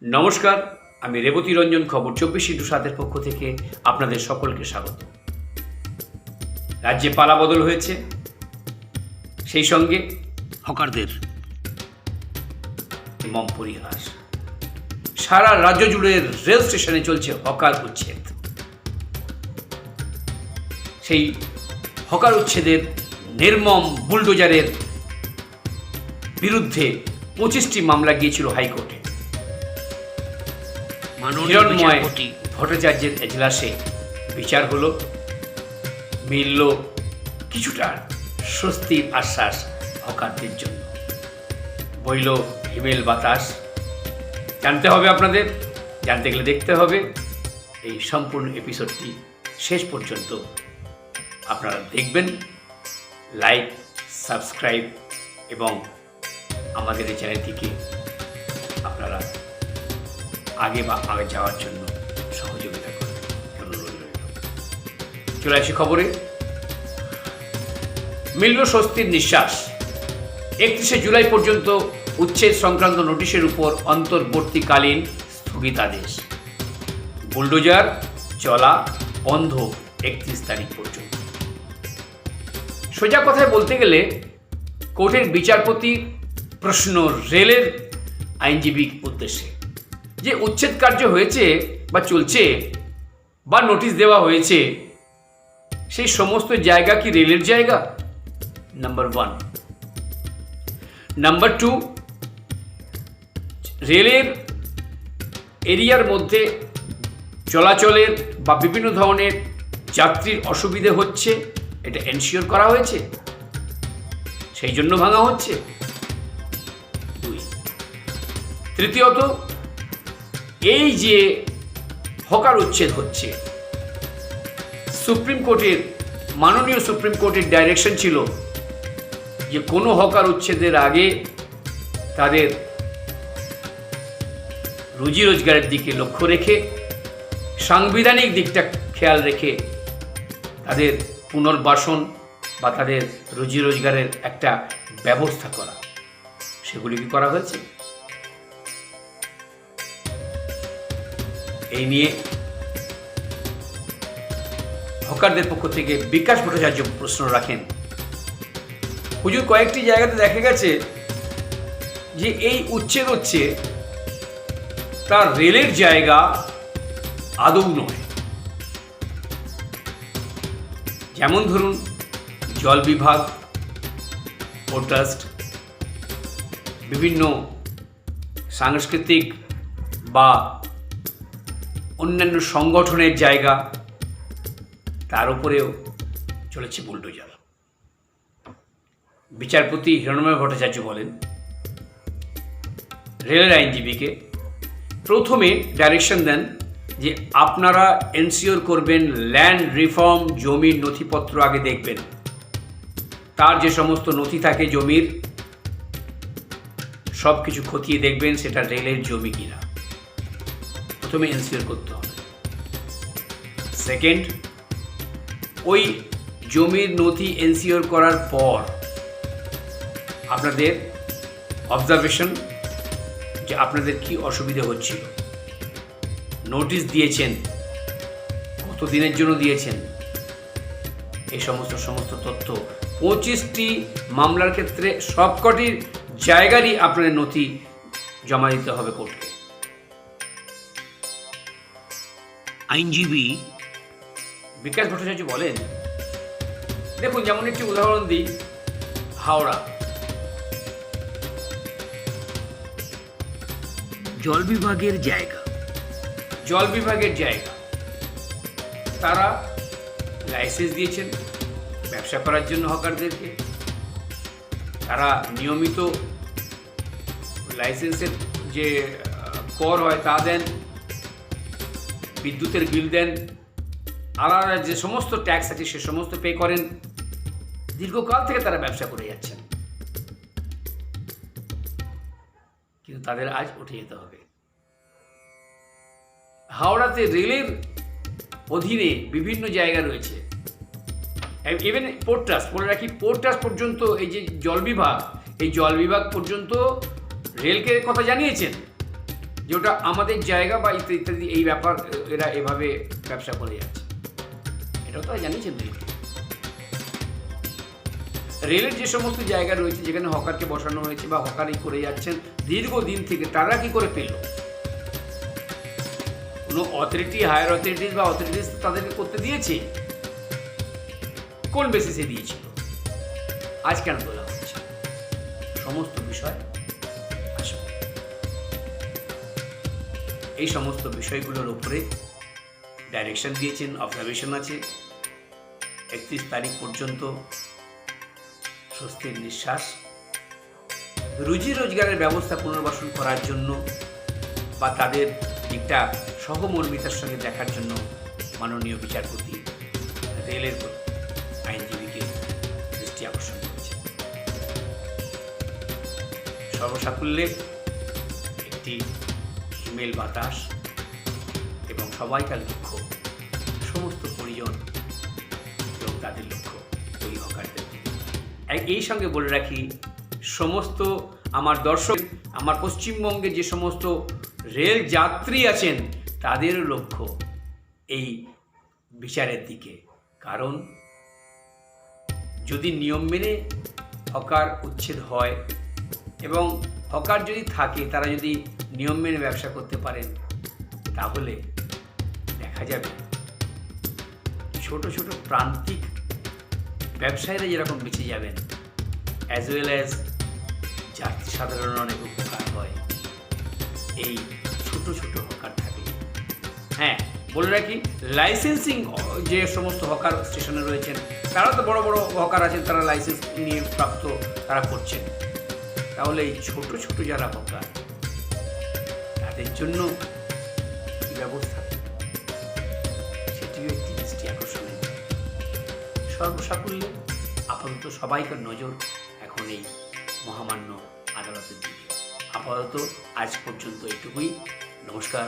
নমস্কার, আমি রেবতী রঞ্জন খবর 24x7 পক্ষ থেকে আপনাদের সকলকে স্বাগত। রাজ্যে পালা বদল হয়েছে, সেই সঙ্গে হকারদের মম পরিহাস। সারা রাজ্য জুড়ে রেল স্টেশনে চলছে হকার উচ্ছেদ। সেই হকার উচ্ছেদের নির্মম বুলডোজারের বিরুদ্ধে 25টি মামলা গিয়েছিল হাইকোর্টে। হিরণময় ভট্টাচার্যের এজলাসে বিচার হলো, মিলল কিছুটা স্বস্তির আশ্বাস হকারদের জন্য, বইল হিমেল বাতাস। জানতে হবে আপনাদের, জানতে গেলে দেখতে হবে এই সম্পূর্ণ এপিসোডটি শেষ পর্যন্ত। আপনারা দেখবেন, লাইক, সাবস্ক্রাইব এবং আমাদের এই চ্যানেলটিকে আপনারা আগে যাওয়ার জন্য সহযোগিতা করবেন। চলে আসি খবরে। মিলল স্বস্তির নিঃশ্বাস। 31শে জুলাই পর্যন্ত উচ্ছেদ সংক্রান্ত নোটিশের উপর অন্তর্বর্তীকালীন স্থগিতাদেশ। বুলডোজার চলা বন্ধ 31 তারিখ পর্যন্ত। সোজা কথায় বলতে গেলে কোর্টের বিচারপতি প্রশ্ন রেলের আইনজীবীর উদ্দেশ্যে, যে উচ্ছেদ কার্য হয়েছে বা চলছে বা নোটিশ দেওয়া হয়েছে, সেই সমস্ত জায়গা কি রেলের জায়গা? নাম্বার 1। নাম্বার 2, রেলের এরিয়ার মধ্যে চলাচলের বা বিভিন্ন ধরনের যাত্রীর অসুবিধে হচ্ছে, এটা এনশিওর করা হয়েছে, সেই জন্য ভাঙা হচ্ছে। 2, তৃতীয়ত, এই যে হকার উচ্ছেদ হচ্ছে, মাননীয় সুপ্রিম কোর্টের ডাইরেকশন ছিল যে কোনো হকার উচ্ছেদের আগে তাদের রুজি রোজগারের দিকে লক্ষ্য রেখে, সাংবিধানিক দিকটা খেয়াল রেখে তাদের পুনর্বাসন বা তাদের রুজি রোজগারের একটা ব্যবস্থা করা। সেগুলি কি করা হয়েছে? এই নিয়ে হকারদের পক্ষ থেকে বিকাশ ভট্টাচার্য প্রশ্ন রাখেন, হুজুর কয়েকটি জায়গাতে দেখা গেছে যে এই উচ্ছেদ হচ্ছে, তার রেলের জায়গা আদৌ নয়। যেমন ধরুন জল বিভাগ, পোর্ট ট্রাস্ট, বিভিন্ন সাংস্কৃতিক বা অন্যান্য সংগঠনের জায়গা, তার উপরেও চলেছে বুলডোজার। বিচারপতি হিরণময় ভট্টাচার্য বলেন রেলের আইনজীবীকে, প্রথমে ডাইরেকশন দেন যে আপনারা এনশিওর করবেন ল্যান্ড রিফর্ম, জমির নথিপত্র আগে দেখবেন, তার যে সমস্ত নথি থাকে জমির, সব কিছু খতিয়ে দেখবেন সেটা রেলের জমি কিনা, প্রথমে এনশিওর করতে হবে। সেকেন্ড, ওই জমির নথি এনশিওর করার পর আপনাদের অবজারভেশন যে আপনাদের কি অসুবিধা হচ্ছিল, নোটিশ দিয়েছেন, কত দিনের জন্য দিয়েছেন, এই সমস্ত তথ্য 25টি মামলার ক্ষেত্রে সবকটির জায়গারই আপনাদের নথি জমা দিতে হবে কোর্টকে। আইনজীবী বিকাশ ভট্টাচার্য বলেন, দেখুন যেমন একটি উদাহরণ দিই, হাওড়া জল বিভাগের জায়গা, তারা লাইসেন্স দিয়েছেন ব্যবসা করার জন্য হকারদেরকে, তারা নিয়মিত লাইসেন্সের যে কর হয় তা দেন, বিদ্যুতের বিল দেন, আলাদা যে সমস্ত ট্যাক্স আছে সে সমস্ত পে করেন, দীর্ঘকাল থেকে তারা ব্যবসা করে যাচ্ছেন, কিন্তু তাদের আজ উঠে যেতে হবে। হাওড়াতে রেলের অধীনে বিভিন্ন জায়গা রয়েছে, ইভেন পোর্ট ট্রাস্ট, বলে রাখি পোর্ট ট্রাস্ট পর্যন্ত, এই যে জল বিভাগ, এই জল বিভাগ পর্যন্ত রেলকে কথা জানিয়েছেন যে ওটা আমাদের জায়গা বা ইত্যাদি ইত্যাদি এই ব্যাপার, এরা এভাবে ব্যবসা করে যাচ্ছে। এটাও তো জানিয়েছেন দিল্লি। রেলের যে সমস্ত জায়গা রয়েছে যেখানে হকারকে বসানো হয়েছে বা হকারই করে যাচ্ছেন দীর্ঘদিন থেকে, তারা কি করে পেল? কোনো অথরিটি, হায়ার অথরিটিস বা অথরিটিস তাদেরকে করতে দিয়েছে? কোন বেসিসে দিয়েছিল? আজ কেন বলা হচ্ছে? সমস্ত বিষয় আসবে। এই সমস্ত বিষয়গুলোর উপরে ডাইরেকশন দিয়েছেন, অবজারভেশন আছে। 31 তারিখ পর্যন্ত স্বস্তির নিঃশ্বাস, রুজি রোজগারের ব্যবস্থা পুনর্বাসন করার জন্য বা তাদের দিকটা সহমর্মিতার সঙ্গে দেখার জন্য মাননীয় বিচারপতি রেলের আইনজীবীকে দৃষ্টি আকর্ষণ করেছে। সর্বসাকুল্যে একটি হিমেল বাতাস এবং সবাইকার লক্ষ্য, সমস্ত পরিজন এবং তাদের লক্ষ্য ওই হকারদের। এই সঙ্গে বলে রাখি, সমস্ত আমার দর্শক, আমার পশ্চিমবঙ্গে যে সমস্ত রেল যাত্রী আছেন তাদেরও লক্ষ্য এই বিচারের দিকে। কারণ যদি নিয়ম মেনে হকার উচ্ছেদ হয় এবং হকার যদি থাকে, তারা যদি নিয়ম মেনে ব্যবসা করতে পারেন, তাহলে দেখা যাবে ছোট ছোট প্রান্তিক ব্যবসায়ীরা যেরকম বেঁচে যাবেন, অ্যাজ ওয়েল অ্যাজ যাত্রী সাধারণ অনেক উপকার হয় এই ছোট ছোট হকার থাকলে। হ্যাঁ, বলে রাখি, লাইসেন্সিং যে সমস্ত হকার স্টেশনে রয়েছেন, তারা তো বড় বড় হকার আছেন, তারা লাইসেন্স নিয়ে প্রাপ্ত, তারা করছেন। তাহলে এই ছোট ছোট যারা হকার, তাদের জন্য কী ব্যবস্থা, সেটিও একটি দৃষ্টি আকর্ষণের। সর্বসাকুল্যে আপাতত সবাইকার নজর এখন এই মহামান্য আদালতের দিকে। আপাতত আজ পর্যন্ত এটুকুই। নমস্কার।